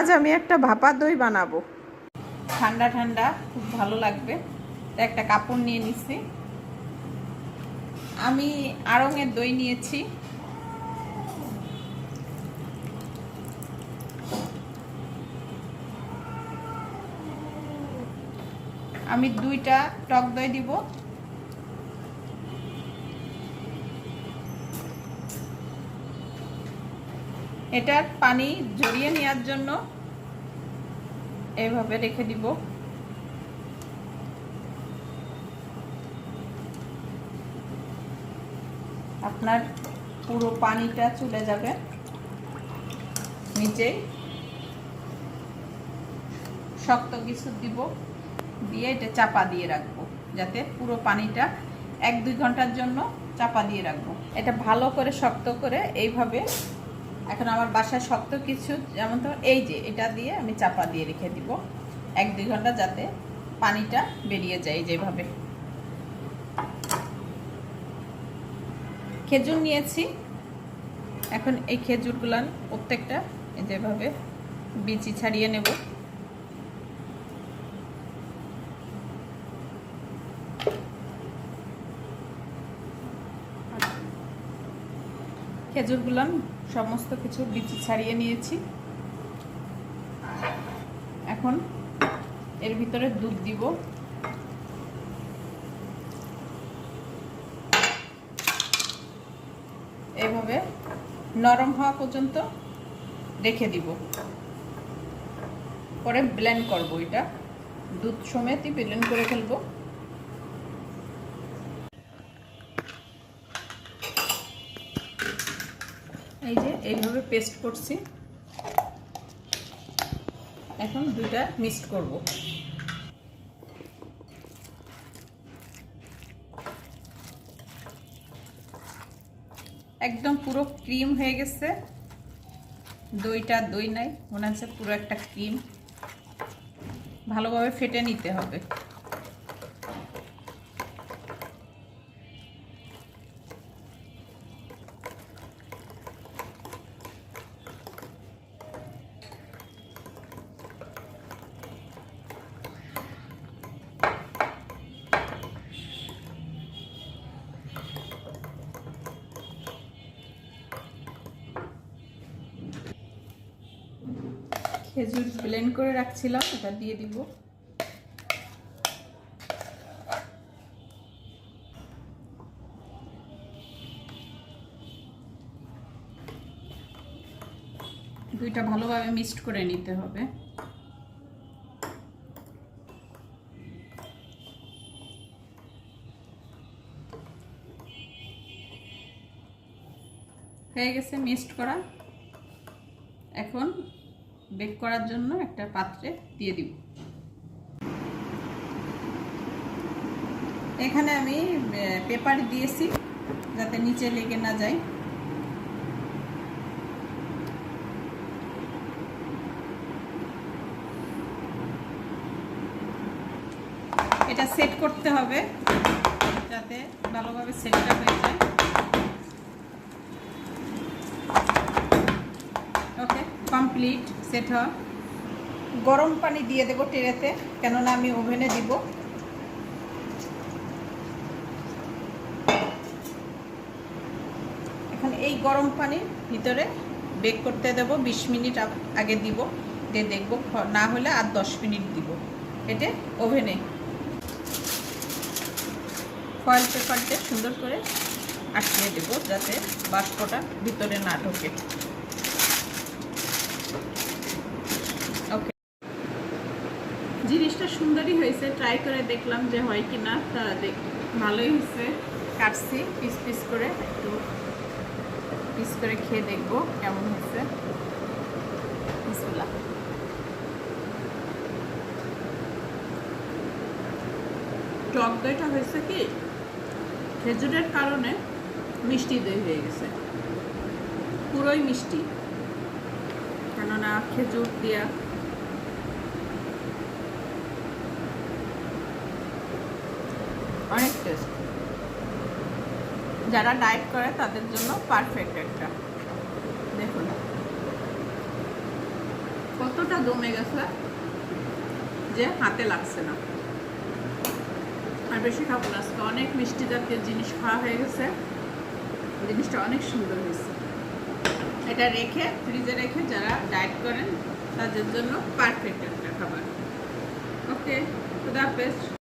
আজ আমি একটা ভাপা দই বানাবো। ঠান্ডা ঠান্ডা খুব ভালো লাগবে। একটা কাপড় নিয়ে নিছি। আমি আড়ংয়ের দই নিয়েছি। আমি 2টা টক দই দিব। এটার পানি ঝরিয়ে নেওয়ার জন্য এইভাবে রেখে দিব। আপনার পুরো পানিটা চলে যাবে নিচেই। শক্ত কিছু দিব, দিয়ে এটা চাপা দিয়ে রাখবো, যাতে পুরো পানিটা 1-2 ঘন্টার জন্য চাপা দিয়ে রাখবো। এটা ভালো করে শক্ত করে এইভাবে। এখন আমার বাসায় শক্ত কিছু, যেমন তো এই যে এটা দিয়ে আমি চাপা দিয়ে রেখে দিব 1-2 ঘন্টা, যাতে পানিটা বেরিয়ে যায়। যেভাবে খেজুর নিয়েছি। এখন এই খেজুরগুলো প্রত্যেকটা যেভাবে বিচি ছাড়িয়ে নেব। খেজুরগুলো সমস্ত কিছু বিচি ছাড়িয়ে নিয়েছি। এখন এর ভিতরে দুধ দিব। এইভাবে নরম হওয়া পর্যন্ত রেখে দিব। পরে ব্লেন্ড করব, এটা দুধ সমেতই ব্লেন্ড করে ফেলবো। এই যে এইভাবে পেস্ট করছি। এখন দুইটা মিক্সড করব। একদম পুরো ক্রিম হয়ে গেছে। দইটা দই নাই, মনে হচ্ছে পুরো একটা ক্রিম। ভালোভাবে ফেটে নিতে হবে। খেজুর ব্লেন্ড করে রাখছিলাম, এটা দিয়ে দিব। দুইটা ভালোভাবে মিক্সড করে নিতে হবে। হয়ে গেছে মিক্সড করা। এখন বেক করার জন্য একটা পাত্রে দিয়ে দিব। এখানে আমি পেপার দিয়েছি যাতে নিচে লেগে না যায়। এটা সেট করতে হবে যাতে ভালোভাবে সেটটা হয়ে যায়। ওকে, কমপ্লিট সেট হওয়া। গরম পানি দিয়ে দেবো ট্রেতে, কেননা আমি ওভেনে দিব। এখন এই গরম পানির ভিতরে বেক করতে দেব। 20 মিনিট আগে দিব, দিয়ে দেখব, না হলে আর 10 মিনিট দিব। এটা ওভেনে ফয়েল পেপার দিয়ে সুন্দর করে আটকিয়ে দেব, যাতে বাষ্পটা ভিতরে না ঢোকে। ওকে, জিনিসটা সুন্দরই হয়েছে। ট্রাই করে দেখলাম যে হয় কি না। তা ভালোই হয়েছে। কাটছি পিস পিস করে, একটু পিস করে খেয়ে দেখবো কেমন হয়েছে। বিসমিল্লাহ। টক দইটা হয়েছে কি, খেজুরের কারণে মিষ্টি দই হয়ে গেছে, পুরোই মিষ্টি, কেননা খেজুর দিয়া। অনেক টেস্ট। যারা ডায়েট করে তাদের জন্য পারফেক্ট একটা। দেখুন কতটা জমে গেছে যে হাতে লাগছে না। আর বেশি খাবো না, আজকে অনেক মিষ্টি জাতীয় জিনিস খাওয়া হয়ে গেছে। জিনিসটা অনেক সুন্দর হয়েছে। এটা রেখে ফ্রিজে রেখে যারা ডায়েট করেন তাদের জন্য পারফেক্ট একটা খাবার। ওকে, খুদা হাফেজ।